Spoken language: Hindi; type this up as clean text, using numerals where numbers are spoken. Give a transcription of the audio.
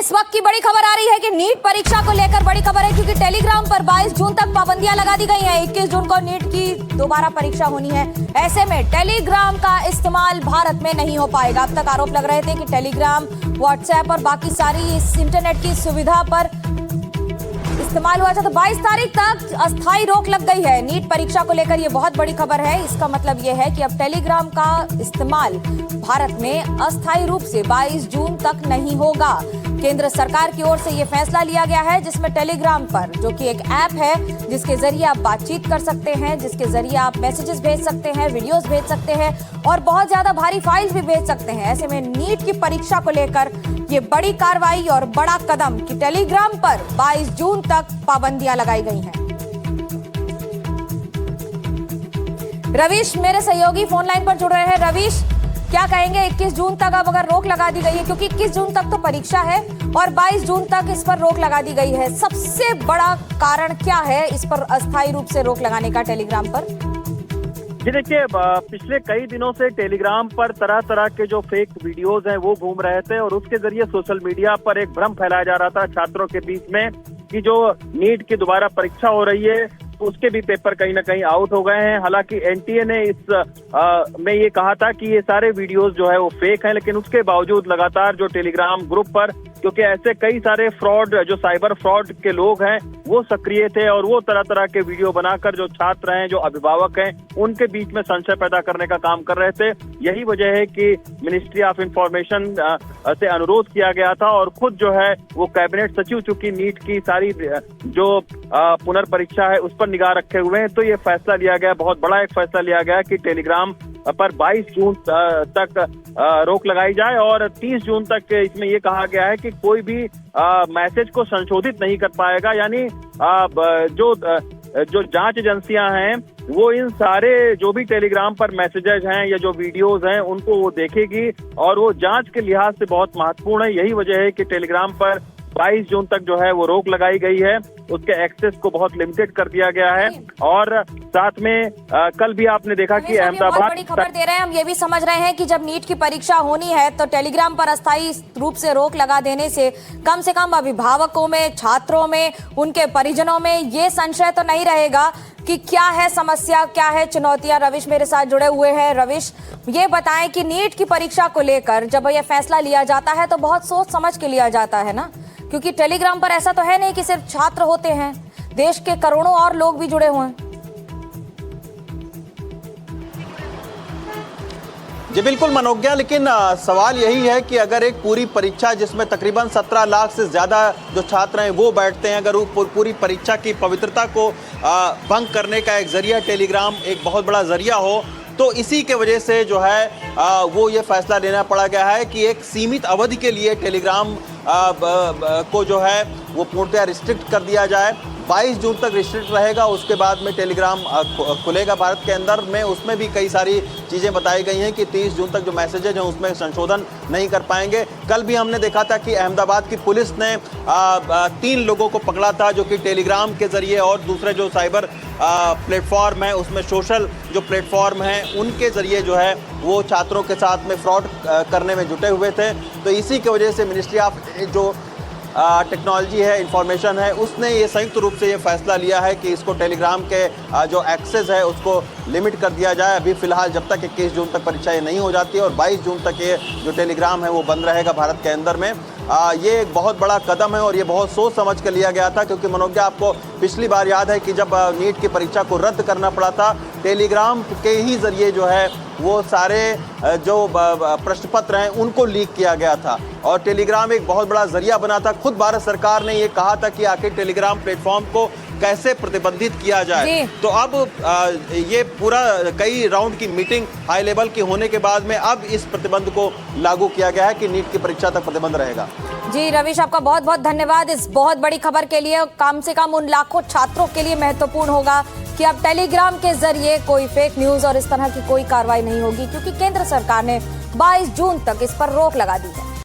इस वक्त की बड़ी खबर आ रही है कि नीट परीक्षा को लेकर बड़ी खबर है, क्योंकि टेलीग्राम पर 22 जून तक पाबंदियां लगा दी गई हैं। 21 जून को नीट की दोबारा परीक्षा होनी है। ऐसे में टेलीग्राम का इस्तेमाल भारत में नहीं हो पाएगा। अब तक आरोप लग रहे थे कि टेलीग्राम, व्हाट्सएप और बाकी सारी इस इंटरनेट की सुविधा पर इस्तेमाल हुआ था, तो 22 तारीख तक अस्थायी रोक लग गई है। नीट परीक्षा को लेकर यह बहुत बड़ी खबर है। इसका मतलब यह है कि अब टेलीग्राम का इस्तेमाल भारत में अस्थायी रूप से 22 जून तक नहीं होगा। केंद्र सरकार की ओर से यह फैसला लिया गया है, जिसमें टेलीग्राम पर, जो कि एक ऐप है जिसके जरिए आप बातचीत कर सकते हैं, जिसके जरिए आप मैसेजेस भेज सकते हैं, वीडियोस भेज सकते हैं और बहुत ज्यादा भारी फाइल्स भी भेज सकते हैं। ऐसे में नीट की परीक्षा को लेकर ये बड़ी कार्रवाई और बड़ा कदम कि टेलीग्राम पर 22 जून तक पाबंदियां लगाई गई हैं। रवीश मेरे सहयोगी फोन लाइन पर जुड़ रहे हैं। रवीश, क्या कहेंगे 21 जून तक अब अगर रोक लगा दी गई है, क्योंकि 21 जून तक तो परीक्षा है और 22 जून तक इस पर रोक लगा दी गई है, सबसे बड़ा कारण क्या है इस पर अस्थायी रूप से रोक लगाने का टेलीग्राम पर? जी देखिए, पिछले कई दिनों से टेलीग्राम पर तरह तरह के जो फेक वीडियोस हैं वो घूम रहे थे और उसके जरिए सोशल मीडिया पर एक भ्रम फैलाया जा रहा था छात्रों के बीच में कि जो नीट की दोबारा परीक्षा हो रही है उसके भी पेपर कहीं ना कहीं आउट हो गए हैं। हालांकि एनटीए ने इस में ये कहा था कि ये सारे वीडियोस जो है वो फेक हैं, लेकिन उसके बावजूद लगातार जो टेलीग्राम ग्रुप पर, क्योंकि ऐसे कई सारे फ्रॉड, जो साइबर फ्रॉड के लोग हैं वो सक्रिय थे और वो तरह तरह के वीडियो बनाकर जो छात्र हैं, जो अभिभावक हैं, उनके बीच में संशय पैदा करने का काम कर रहे थे। यही वजह है कि मिनिस्ट्री ऑफ इंफॉर्मेशन से अनुरोध किया गया था और खुद जो है वो कैबिनेट सचिव, चूंकि नीट की सारी जो पुनर्परीक्षा है उस पर निगाह रखे हुए हैं, तो ये फैसला लिया गया, बहुत बड़ा एक फैसला लिया गया कि टेलीग्राम पर 22 जून तक रोक लगाई जाए और 30 जून तक इसमें ये कहा गया है कि कोई भी मैसेज को संशोधित नहीं कर पाएगा। यानी जो जांच एजेंसियां हैं वो इन सारे जो भी टेलीग्राम पर मैसेजेस हैं या जो वीडियोस हैं उनको वो देखेगी और वो जांच के लिहाज से बहुत महत्वपूर्ण है। यही वजह है कि टेलीग्राम पर 22 जून तक जो है वो रोक लगाई गई है, उसके एक्सेस को बहुत लिमिटेड कर दिया गया है। और साथ में कल भी आपने देखा कि अहमदाबाद, बड़ी खबर दे रहे हैं, हम ये भी समझ रहे हैं कि जब नीट की परीक्षा होनी है तो टेलीग्राम पर अस्थायी रूप से रोक लगा देने से कम अभिभावकों में, छात्रों में, उनके परिजनों में ये संशय तो नहीं रहेगा कि क्या है समस्या, क्या है चुनौतियां। रविश मेरे साथ जुड़े हुए हैं। रविश, ये बताएं कि नीट की परीक्षा को लेकर जब यह फैसला लिया जाता है तो बहुत सोच समझ के लिया जाता है ना, क्योंकि टेलीग्राम पर ऐसा तो है नहीं कि सिर्फ छात्र होते हैं, देश के करोड़ों और लोग भी जुड़े हुए हैं। जी बिल्कुल मनोज्ञा, लेकिन सवाल यही है कि अगर एक पूरी परीक्षा जिसमें तकरीबन 17 लाख से ज़्यादा जो छात्र हैं वो बैठते हैं, अगर वो पूरी परीक्षा की पवित्रता को भंग करने का एक जरिया टेलीग्राम एक बहुत बड़ा जरिया हो, तो इसी के वजह से जो है वो ये फैसला लेना पड़ा गया है कि एक सीमित अवधि के लिए टेलीग्राम को जो है वो पूर्णतः रिस्ट्रिक्ट कर दिया जाए। 22 जून तक रिस्ट्रिक्ट रहेगा, उसके बाद में टेलीग्राम खुलेगा भारत के अंदर में। उसमें भी कई सारी चीज़ें बताई गई हैं कि 30 जून तक जो मैसेजेज हैं उसमें संशोधन नहीं कर पाएंगे। कल भी हमने देखा था कि अहमदाबाद की पुलिस ने 3 लोगों को पकड़ा था जो कि टेलीग्राम के ज़रिए और दूसरे जो साइबर प्लेटफॉर्म है उसमें सोशल जो प्लेटफॉर्म हैं उनके ज़रिए जो है वो छात्रों के साथ में फ्रॉड करने में जुटे हुए थे। तो इसी की वजह से मिनिस्ट्री ऑफ जो टेक्नोलॉजी है, इंफॉर्मेशन है, उसने ये संयुक्त रूप से ये फैसला लिया है कि इसको टेलीग्राम के जो एक्सेस है उसको लिमिट कर दिया जाए। अभी फिलहाल जब तक 21 जून तक परीक्षा ये नहीं हो जाती है और 22 जून तक ये जो टेलीग्राम है वो बंद रहेगा भारत के अंदर में। ये एक बहुत बड़ा कदम है और ये बहुत सोच समझ कर लिया गया था, क्योंकि मनोज्ञा आपको पिछली बार याद है कि जब नीट की परीक्षा को रद्द करना पड़ा था, टेलीग्राम के ही जरिए जो है वो सारे जो प्रश्न पत्र हैं उनको लीक किया गया था और टेलीग्राम एक बहुत बड़ा जरिया बना था। खुद भारत सरकार ने ये कहा था कि आखिर टेलीग्राम प्लेटफॉर्म को कैसे प्रतिबंधित किया जाए। तो अब ये पूरा कई राउंड की मीटिंग हाई लेवल की होने के बाद में अब इस प्रतिबंध को लागू किया गया है कि नीट की परीक्षा तक प्रतिबंध रहेगा। जी रविश, आपका बहुत बहुत धन्यवाद इस बहुत बड़ी खबर के लिए। कम से कम उन लाखों छात्रों के लिए महत्वपूर्ण होगा कि अब टेलीग्राम के जरिए कोई फेक न्यूज और इस तरह की कोई कार्रवाई नहीं होगी, क्योंकि केंद्र सरकार ने 22 जून तक इस पर रोक लगा दी है।